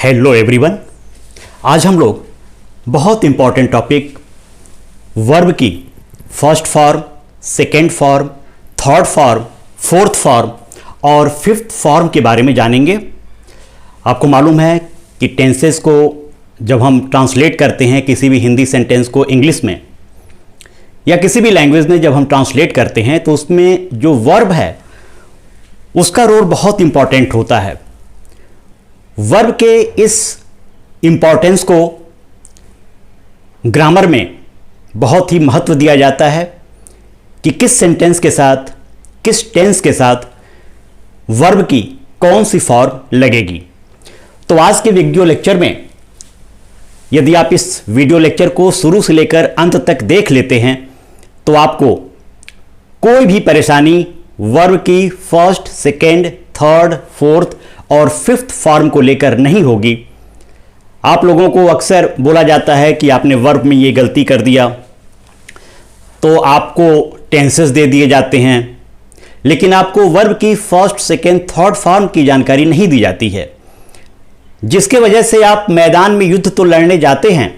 Hello everyone. आज हम लोग बहुत इंपॉर्टेंट टॉपिक वर्ब की first form, second form, third form, fourth form और फिफ्थ फॉर्म के बारे में जानेंगे। आपको मालूम है कि टेंसेस को जब हम ट्रांसलेट करते हैं किसी भी हिंदी सेंटेंस को इंग्लिश में या किसी भी लैंग्वेज में जब हम ट्रांसलेट करते हैं तो उसमें जो वर्ब है उसका रोल बहुत इंपॉर्टेंट होता है। वर्ब के इस इंपॉर्टेंस को ग्रामर में बहुत ही महत्व दिया जाता है कि किस सेंटेंस के साथ, किस टेंस के साथ वर्ब की कौन सी फॉर्म लगेगी। तो आज के वीडियो लेक्चर में यदि आप इस वीडियो लेक्चर को शुरू से लेकर अंत तक देख लेते हैं तो आपको कोई भी परेशानी वर्ब की फर्स्ट, सेकेंड, थर्ड, फोर्थ और फिफ्थ फॉर्म को लेकर नहीं होगी। आप लोगों को अक्सर बोला जाता है कि आपने वर्ब में ये गलती कर दिया, तो आपको टेंसेस दे दिए जाते हैं, लेकिन आपको वर्ब की फर्स्ट, सेकेंड, थर्ड फॉर्म की जानकारी नहीं दी जाती है, जिसके वजह से आप मैदान में युद्ध तो लड़ने जाते हैं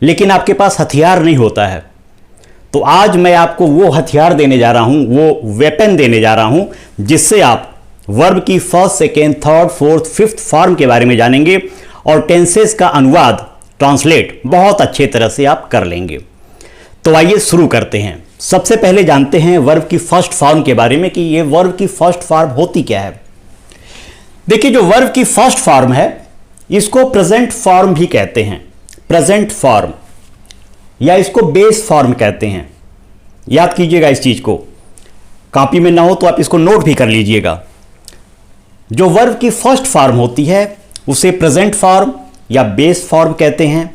लेकिन आपके पास हथियार नहीं होता है। तो आज मैं आपको वो हथियार देने जा रहा हूं, वो वेपन देने जा रहा हूं जिससे आप वर्ब की first, second, third, fourth, fifth form के बारे में जानेंगे और टेंसेस का अनुवाद, ट्रांसलेट बहुत अच्छे तरह से आप कर लेंगे। तो आइए शुरू करते हैं। सबसे पहले जानते हैं वर्ब की फर्स्ट फॉर्म के बारे में कि ये वर्ब की फर्स्ट फॉर्म होती क्या है। देखिए, जो वर्ब की फर्स्ट फॉर्म है इसको प्रेजेंट फॉर्म भी कहते हैं। प्रेजेंट फॉर्म या इसको बेस फॉर्म कहते हैं। याद कीजिएगा इस चीज को, कॉपी में ना हो तो आप इसको नोट भी कर लीजिएगा। जो वर्ब की फर्स्ट फॉर्म होती है उसे प्रेजेंट फॉर्म या बेस फॉर्म कहते हैं।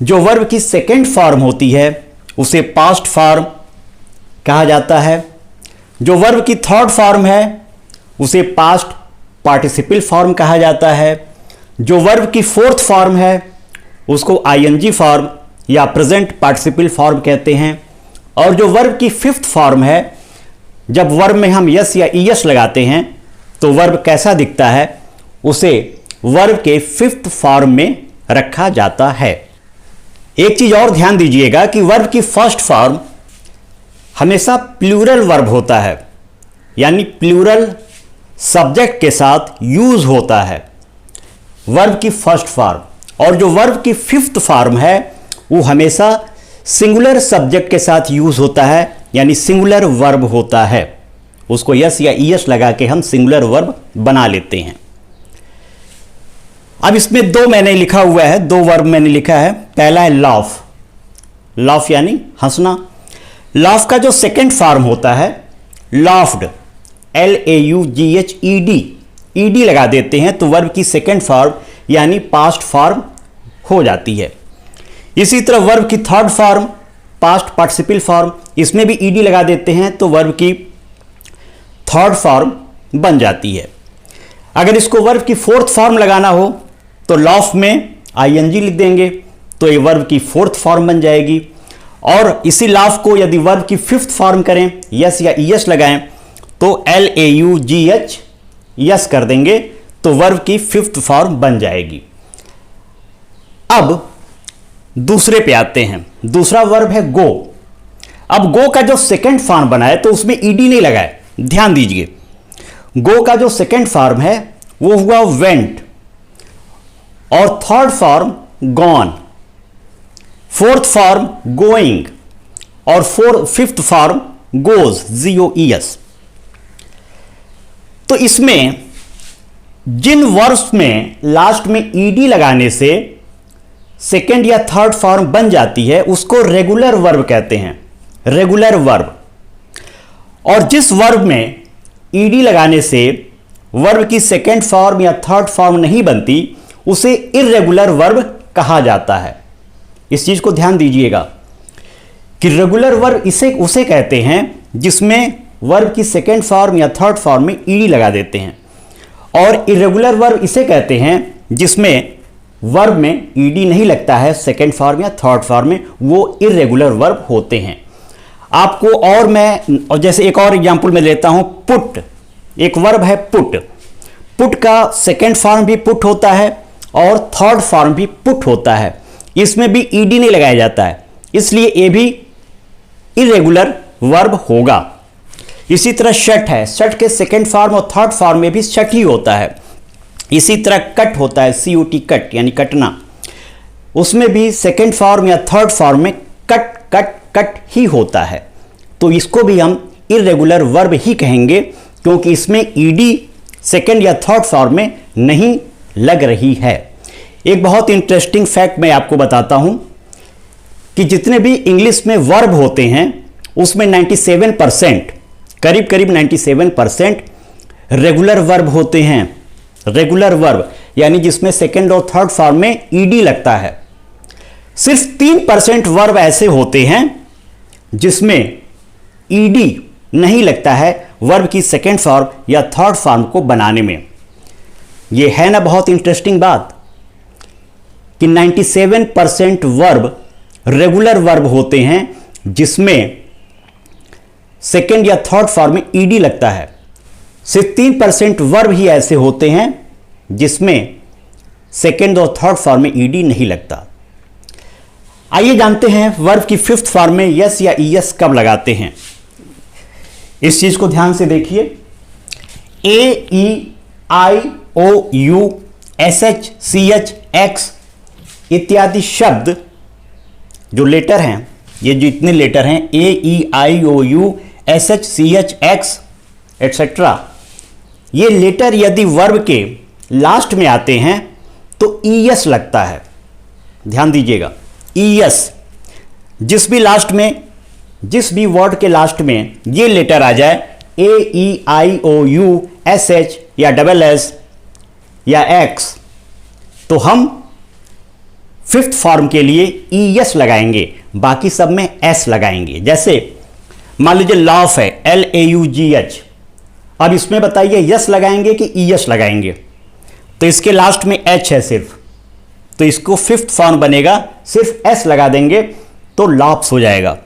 जो वर्ब की सेकेंड फॉर्म होती है उसे पास्ट फॉर्म कहा जाता है। जो वर्ब की थर्ड फॉर्म है उसे पास्ट पार्टिसिपल फॉर्म कहा जाता है। जो वर्ब की फोर्थ फॉर्म है उसको आईएनजी फॉर्म या प्रेजेंट पार्टिसिपल फॉर्म कहते हैं। और जो वर्ब की फिफ्थ फॉर्म है, जब वर्ब में हम यस या ईएस लगाते हैं तो वर्ब कैसा दिखता है, उसे वर्ब के फिफ्थ फॉर्म में रखा जाता है। एक चीज और ध्यान दीजिएगा कि वर्ब की फर्स्ट फॉर्म हमेशा प्लूरल वर्ब होता है, यानी प्लूरल सब्जेक्ट के साथ यूज होता है वर्ब की फर्स्ट फॉर्म। और जो वर्ब की फिफ्थ फॉर्म है वो हमेशा सिंगुलर सब्जेक्ट के साथ यूज होता है, यानी सिंगुलर वर्ब होता है। उसको यस या ईएस लगा के हम सिंगुलर वर्ब बना लेते हैं। अब इसमें दो मैंने लिखा हुआ है, दो वर्ब मैंने लिखा है। पहला है लाफ, लाफ यानी हंसना। लाफ का जो सेकेंड फॉर्म होता है लाफ्ड, LAUGHED, ईडी लगा देते हैं तो वर्ब की सेकेंड फॉर्म यानी पास्ट फॉर्म हो जाती है। इसी तरह वर्ब की third form past participle form, इसमें भी ईडी लगा देते हैं तो वर्ब की थर्ड फॉर्म बन जाती है। अगर इसको वर्ब की फोर्थ फॉर्म लगाना हो तो लॉफ में आईएनजी लिख देंगे तो ये वर्ब की फोर्थ फॉर्म बन जाएगी। और इसी लॉफ को यदि वर्ब की फिफ्थ फॉर्म करें, यस या ईएस लगाएं तो LAUGH यस कर देंगे तो वर्ब की फिफ्थ फॉर्म बन जाएगी। अब दूसरे पे आते हैं। दूसरा वर्ब है गो। अब गो का जो सेकेंड फॉर्म बना है तो उसमें ईडी नहीं लगा है, ध्यान दीजिए। गो का जो सेकेंड फॉर्म है वो हुआ वेंट, और third form gone, fourth form going और फिफ्थ फॉर्म गोज, GOES। तो इसमें जिन वर्ब्स में लास्ट में ईडी लगाने से सेकेंड या थर्ड फॉर्म बन जाती है उसको रेगुलर वर्ब कहते हैं, रेगुलर वर्ब। और जिस वर्ब में ईडी लगाने से वर्ब की सेकेंड फॉर्म या थर्ड फॉर्म नहीं बनती उसे इर्रेगुलर वर्ब कहा जाता है। इस चीज को ध्यान दीजिएगा कि रेगुलर वर्ब उसे कहते हैं जिसमें वर्ब की सेकेंड फॉर्म या थर्ड फॉर्म में ईडी लगा देते हैं, और इर्रेगुलर वर्ब इसे कहते हैं जिसमें वर्ब में ईडी नहीं लगता है सेकेंड फॉर्म या थर्ड फॉर्म में, वो इर्रेगुलर वर्ब होते हैं। आपको और जैसे एक और एग्जांपल मैं लेता हूं, पुट, एक वर्ब है पुट। पुट का सेकेंड फॉर्म भी पुट होता है और थर्ड फॉर्म भी पुट होता है, इसमें भी ईडी नहीं लगाया जाता है, इसलिए ये भी इरेगुलर वर्ब होगा। इसी तरह शट है, शट के सेकेंड फॉर्म और थर्ड फॉर्म में भी शट ही होता है। इसी तरह कट होता है, CUT कट यानी कटना, उसमें भी सेकेंड फॉर्म या थर्ड फॉर्म में कट कट कट ही होता है। तो इसको भी हम इरेगुलर वर्ब ही कहेंगे, क्योंकि इसमें ईडी सेकेंड या थर्ड फॉर्म में नहीं लग रही है। एक बहुत इंटरेस्टिंग फैक्ट मैं आपको बताता हूं कि जितने भी इंग्लिश में वर्ब होते हैं उसमें 97%, करीब करीब 97% रेगुलर वर्ब होते हैं। रेगुलर वर्ब यानी जिसमें सेकेंड और थर्ड फॉर्म में ईडी लगता है। सिर्फ 3% वर्ब ऐसे होते हैं जिसमें ईडी नहीं लगता है वर्ब की सेकेंड फॉर्म या थर्ड फॉर्म को बनाने में। यह है ना बहुत इंटरेस्टिंग बात कि 97% वर्ब रेगुलर वर्ब होते हैं जिसमें सेकेंड या थर्ड फॉर्म में ईडी लगता है। सिर्फ 3% वर्ब ही ऐसे होते हैं जिसमें सेकेंड और थर्ड फॉर्म में ईडी नहीं लगता। आइए जानते हैं वर्ब की फिफ्थ फॉर्म में यस या ईएस कब लगाते हैं। इस चीज को ध्यान से देखिए। AEIOU SH CH X इत्यादि शब्द जो लेटर हैं, ये जो इतने लेटर हैं AEIOU SH CH X etcetera, ये लेटर यदि वर्ब के लास्ट में आते हैं तो ईएस लगता है। ध्यान दीजिएगा, ईएस जिस भी वर्ड के लास्ट में ये लेटर आ जाए, AEIOU SH या SS या X, तो हम फिफ्थ फॉर्म के लिए ईएस लगाएंगे, बाकी सब में एस लगाएंगे। जैसे मान लीजिए लाफ है, LAUGH, अब इसमें बताइए यस लगाएंगे कि ईएस लगाएंगे, तो इसके लास्ट में एच है सिर्फ, तो इसको फिफ्थ फॉर्म बनेगा, सिर्फ एस लगा देंगे तो लाफ्स हो जाएगा।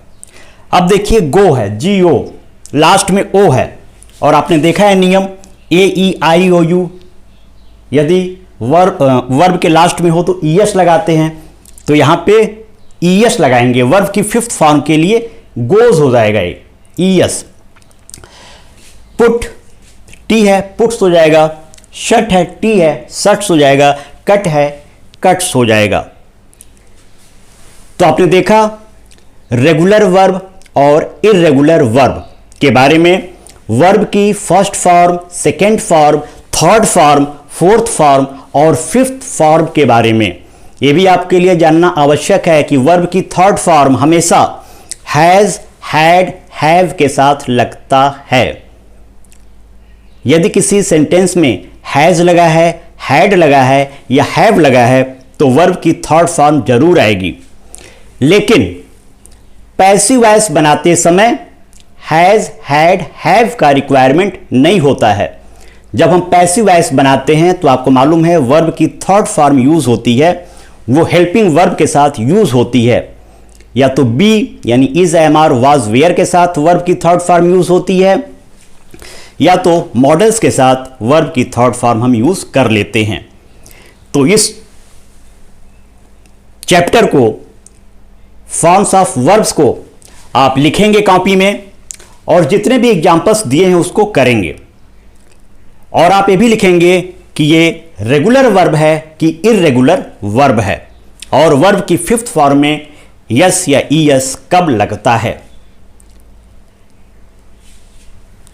अब देखिए गो है, GO, लास्ट में ओ है, और आपने देखा है नियम AEIOU, यदि वर्ब के लास्ट में हो तो ईएस लगाते हैं, तो यहां पे ईएस लगाएंगे। वर्ब की फिफ्थ फॉर्म के लिए गोज हो जाएगा ये ईएस। पुट टी है, पुट्स हो जाएगा। शट है, टी है, शट्स हो जाएगा। कट है, कट्स हो जाएगा। तो आपने देखा रेगुलर वर्ब और इरेगुलर वर्ब के बारे में, वर्ब की first form, second form, third form, fourth form और फिफ्थ फॉर्म के बारे में। यह भी आपके लिए जानना आवश्यक है कि वर्ब की थर्ड फॉर्म हमेशा हैज, हैड, हैव के साथ लगता है। यदि किसी सेंटेंस में हैज लगा है, हैड लगा है या हैव लगा है तो वर्ब की थर्ड फॉर्म जरूर आएगी। लेकिन पैसिव वॉइस बनाते समय हैज, हैड, हैव का रिक्वायरमेंट नहीं होता है। जब हम पैसिव वॉइस बनाते हैं तो आपको मालूम है वर्ब की थर्ड फॉर्म यूज होती है, वो हेल्पिंग वर्ब के साथ यूज होती है। या तो बी यानी is, am, are, was, were के साथ वर्ब की थर्ड फॉर्म यूज होती है, या तो मॉडल्स के साथ वर्ब की थर्ड फॉर्म हम यूज कर लेते हैं। तो इस चैप्टर को, फॉर्म्स ऑफ वर्ब्स को आप लिखेंगे कॉपी में और जितने भी एग्जाम्पल्स दिए हैं उसको करेंगे। और आप ये भी लिखेंगे कि ये रेगुलर वर्ब है कि इरेगुलर वर्ब है, और वर्ब की फिफ्थ फॉर्म में यस या ईएस कब लगता है।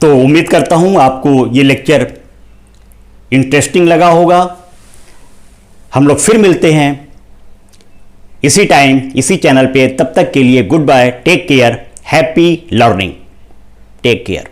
तो उम्मीद करता हूं आपको ये लेक्चर इंटरेस्टिंग लगा होगा। हम लोग फिर मिलते हैं इसी टाइम, इसी चैनल पे। तब तक के लिए goodbye, take care, happy learning, take care.